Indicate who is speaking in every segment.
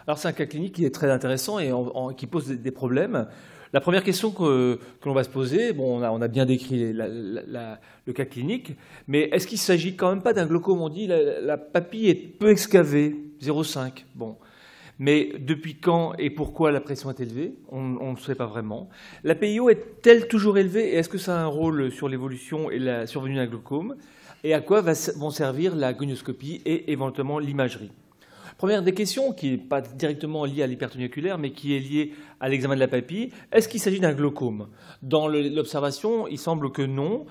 Speaker 1: Alors c'est un cas clinique qui est très intéressant et qui pose des problèmes. La première question que l'on va se poser, bon, on a bien décrit le cas clinique, mais est-ce qu'il ne s'agit quand même pas d'un glaucome? On dit la papille est peu excavée, 0,5. Bon. Mais depuis quand et pourquoi la pression est élevée? On ne sait pas vraiment. La PiO est-elle toujours élevée et est-ce que ça a un rôle sur l'évolution et la survenue d'un glaucome? Et à quoi vont servir la gonioscopie et éventuellement l'imagerie? Première des questions, qui n'est pas directement liée à l'hypertonie oculaire, mais qui est liée à l'examen de la papille, est-ce qu'il s'agit d'un glaucome? Dans l'observation, il semble que non,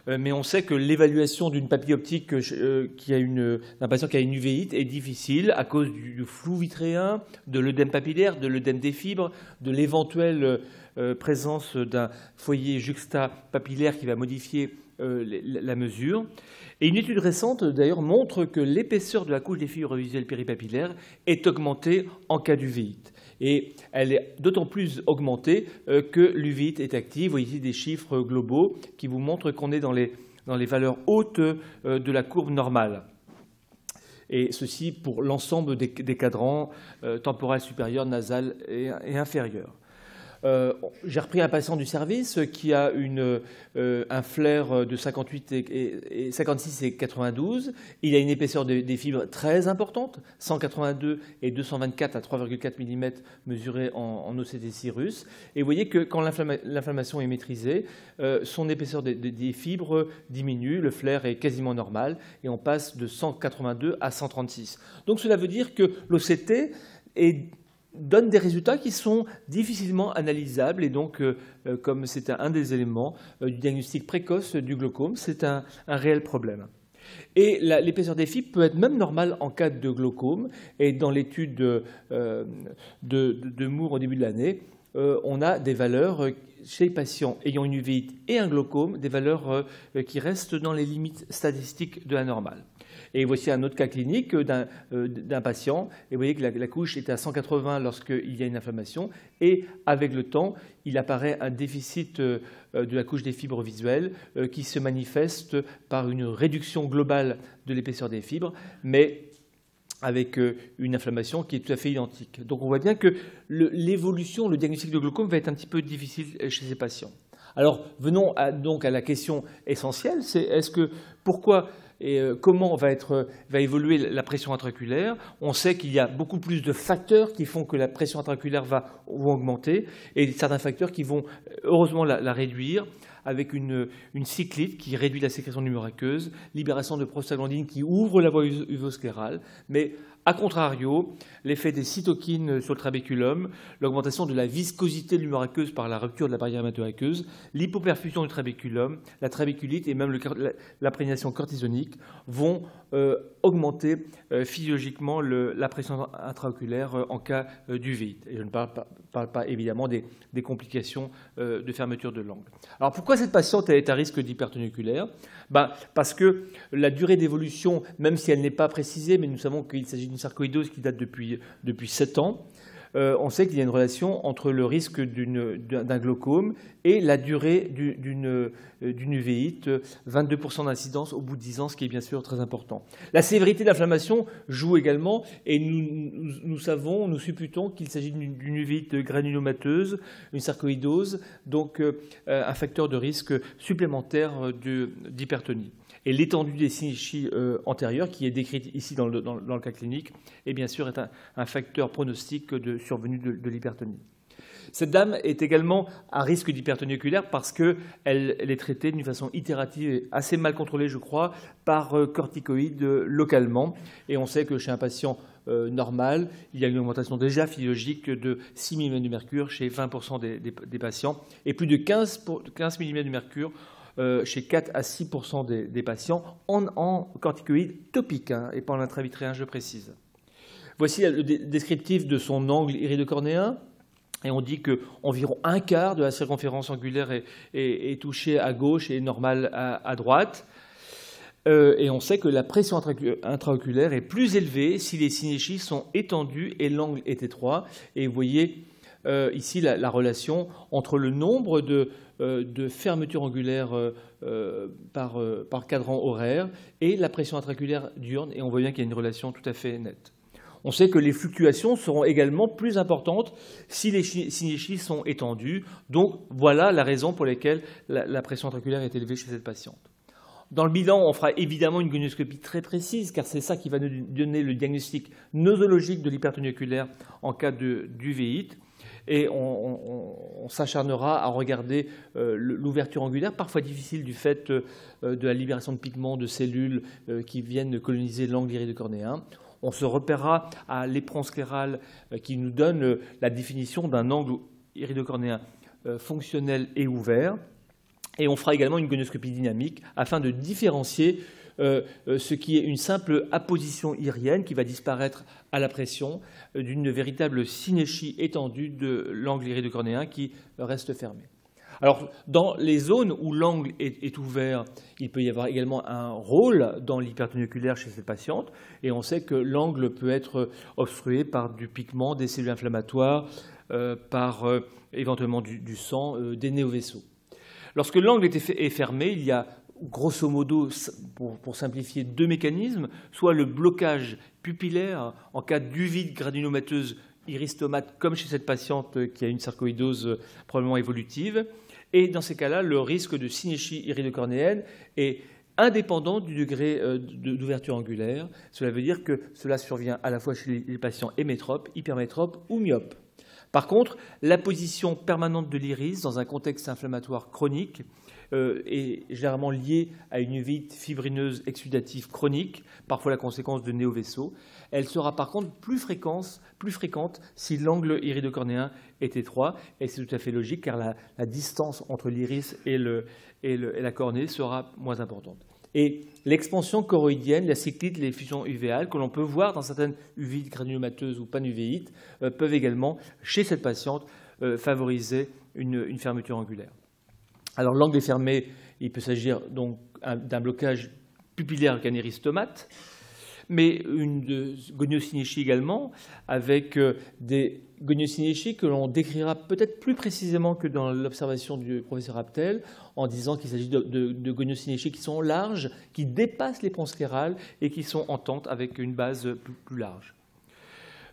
Speaker 1: mais on sait que l'évaluation d'une papille optique d'un patient qui a une uvéite est difficile à cause du flou vitréen, de l'œdème papillaire, de l'œdème des fibres, de l'éventuelle présence d'un foyer juxtapapillaire qui va modifier la mesure. Et une étude récente, d'ailleurs, montre que l'épaisseur de la couche des fibres visuelles péripapillaires est augmentée en cas d'uvéite. Et elle est d'autant plus augmentée que l'uvéite est active. Vous voyez ici des chiffres globaux qui vous montrent qu'on est dans les valeurs hautes de la courbe normale. Et ceci pour l'ensemble des cadrans temporal supérieur, nasal et inférieur. J'ai repris un patient du service qui a un flair de 56 et 92. Il a une épaisseur des fibres très importante, 182 et 224 à 3,4 mm mesurés en OCT Cirrus. Et vous voyez que quand l'inflammation est maîtrisée, son épaisseur des fibres diminue, le flair est quasiment normal et on passe de 182 à 136. Donc cela veut dire que l'OCT donne des résultats qui sont difficilement analysables et donc, comme c'est un des éléments du diagnostic précoce du glaucome, c'est un réel problème. Et l'épaisseur des fibres peut être même normale en cas de glaucome. Et dans l'étude de Moore au début de l'année, on a des valeurs chez les patients ayant une uvéite et un glaucome, des valeurs qui restent dans les limites statistiques de la normale. Et voici un autre cas clinique d'un patient. Et vous voyez que la couche est à 180 lorsqu'il y a une inflammation. Et avec le temps, il apparaît un déficit de la couche des fibres visuelles qui se manifeste par une réduction globale de l'épaisseur des fibres, mais avec une inflammation qui est tout à fait identique. Donc on voit bien que l'évolution, le diagnostic de glaucome va être un petit peu difficile chez ces patients. Alors venons donc à la question essentielle, c'est pourquoi et comment va évoluer la pression intraoculaire. On sait qu'il y a beaucoup plus de facteurs qui font que la pression intraoculaire va augmenter et certains facteurs qui vont heureusement la réduire, avec une cyclite qui réduit la sécrétion de l'humeur aqueuse, libération de prostaglandine qui ouvre la voie uvosclérale, mais a contrario, l'effet des cytokines sur le trabéculum, l'augmentation de la viscosité de l'humeur aqueuse par la rupture de la barrière hémato-aqueuse, l'hypoperfusion du trabéculum, la trabéculite et même l'imprégnation cortisonique vont augmenter physiologiquement la pression intraoculaire en cas d'uvéite. Et je ne parle pas évidemment des complications de fermeture de l'angle. Alors pourquoi cette patiente est à risque d'hypertonie oculaire? Parce que la durée d'évolution, même si elle n'est pas précisée, mais nous savons qu'il s'agit d'une sarcoïdose qui date depuis 7 ans, on sait qu'il y a une relation entre le risque d'un glaucome et la durée d'une uvéite, 22% d'incidence au bout de 10 ans, ce qui est bien sûr très important. La sévérité de l'inflammation joue également et nous supputons qu'il s'agit d'une uvéite granulomateuse, une sarcoïdose, donc un facteur de risque supplémentaire d'hypertonie. Et l'étendue des synéchies antérieures, qui est décrite ici dans le cas clinique, est bien sûr un facteur pronostic de survenue de l'hypertonie. Cette dame est également à risque d'hypertonie oculaire parce qu'elle est traitée d'une façon itérative et assez mal contrôlée, je crois, par corticoïdes localement. Et on sait que chez un patient normal, il y a une augmentation déjà physiologique de 6 mm de mercure chez 20% des patients et plus de 15 mm de mercure chez 4 à 6% des patients en corticoïdes topiques et pas en intravitréen, je précise. Voici le descriptif de son angle iridocornéen. Et on dit qu'environ un quart de la circonférence angulaire est touchée à gauche et normale à droite. Et on sait que la pression intraoculaire est plus élevée si les synéchies sont étendues et l'angle est étroit. Et vous voyez ici la relation entre le nombre de fermetures angulaires par cadran horaire et la pression intraoculaire diurne. Et on voit bien qu'il y a une relation tout à fait nette. On sait que les fluctuations seront également plus importantes si les synéchies sont étendues. Donc voilà la raison pour laquelle la pression intraculaire est élevée chez cette patiente. Dans le bilan, on fera évidemment une gonioscopie très précise, car c'est ça qui va nous donner le diagnostic nosologique de l'hypertonie oculaire en cas d'uvéite. Et on s'acharnera à regarder l'ouverture angulaire, parfois difficile du fait de la libération de pigments, de cellules qui viennent coloniser l'angle iridocornéen. On se repérera à l'éperon scléral qui nous donne la définition d'un angle iridocornéen fonctionnel et ouvert. Et on fera également une gonioscopie dynamique afin de différencier ce qui est une simple apposition irienne qui va disparaître à la pression d'une véritable synéchie étendue de l'angle iridocornéen qui reste fermé. Alors, dans les zones où l'angle est ouvert, il peut y avoir également un rôle dans l'hypertonie oculaire chez cette patiente, et on sait que l'angle peut être obstrué par du pigment, des cellules inflammatoires, par éventuellement du sang, des néovaisseaux. Lorsque l'angle est fermé, il y a grosso modo, pour simplifier, deux mécanismes, soit le blocage pupillaire en cas d'uvite granulomateuse iristomate, comme chez cette patiente qui a une sarcoïdose probablement évolutive, et dans ces cas-là, le risque de synéchie iridocornéenne est indépendant du degré d'ouverture angulaire. Cela veut dire que cela survient à la fois chez les patients hémétropes, hypermétropes ou myopes. Par contre, la position permanente de l'iris dans un contexte inflammatoire chronique est généralement liée à une uvite fibrineuse exsudative chronique, parfois la conséquence de néovaisseaux. Elle sera par contre plus fréquente si l'angle iridocornéen est étroit, et c'est tout à fait logique car la distance entre l'iris et la cornée sera moins importante. Et l'expansion choroïdienne, la cyclite, les fusions uvéales, que l'on peut voir dans certaines uvites granulomateuses ou panuvéites, peuvent également, chez cette patiente, favoriser une fermeture angulaire. Alors l'angle est fermé, il peut s'agir donc d'un blocage pupillaire canéristomate, mais une goniosynéchie également, avec des goniosynéchies que l'on décrira peut-être plus précisément que dans l'observation du professeur Aptel, en disant qu'il s'agit de goniosynéchies qui sont larges, qui dépassent l'éperon scléral et qui sont en tente avec une base plus large.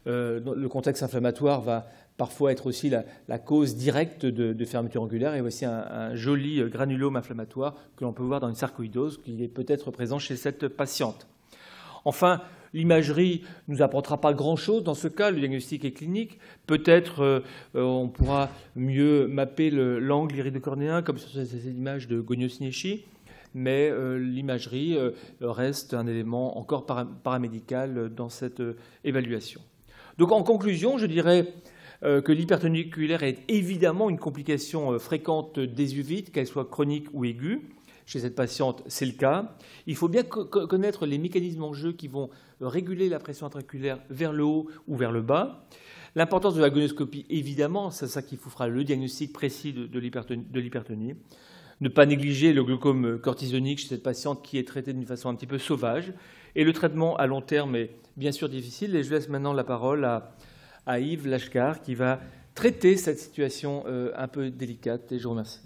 Speaker 1: Le contexte inflammatoire va parfois être aussi la cause directe de fermeture angulaire, et voici un joli granulome inflammatoire que l'on peut voir dans une sarcoïdose qui est peut-être présent chez cette patiente. Enfin, l'imagerie ne nous apportera pas grand-chose dans ce cas, le diagnostic est clinique. Peut-être on pourra mieux mapper l'angle iridocornéen comme sur ces images de goniosynéchie, mais l'imagerie reste un élément encore paramédical dans cette évaluation. Donc en conclusion, je dirais que l'hypertonie oculaire est évidemment une complication fréquente des uvites, qu'elle soit chronique ou aiguë. Chez cette patiente, c'est le cas. Il faut bien connaître les mécanismes en jeu qui vont réguler la pression intraculaire vers le haut ou vers le bas. L'importance de la gonioscopie, évidemment, c'est ça qui vous fera le diagnostic précis de l'hypertonie. Ne pas négliger le glaucome cortisonique chez cette patiente qui est traitée d'une façon un petit peu sauvage. Et le traitement à long terme est bien sûr difficile. Et je laisse maintenant la parole à Yves Lashkar qui va traiter cette situation un peu délicate. Et je vous remercie.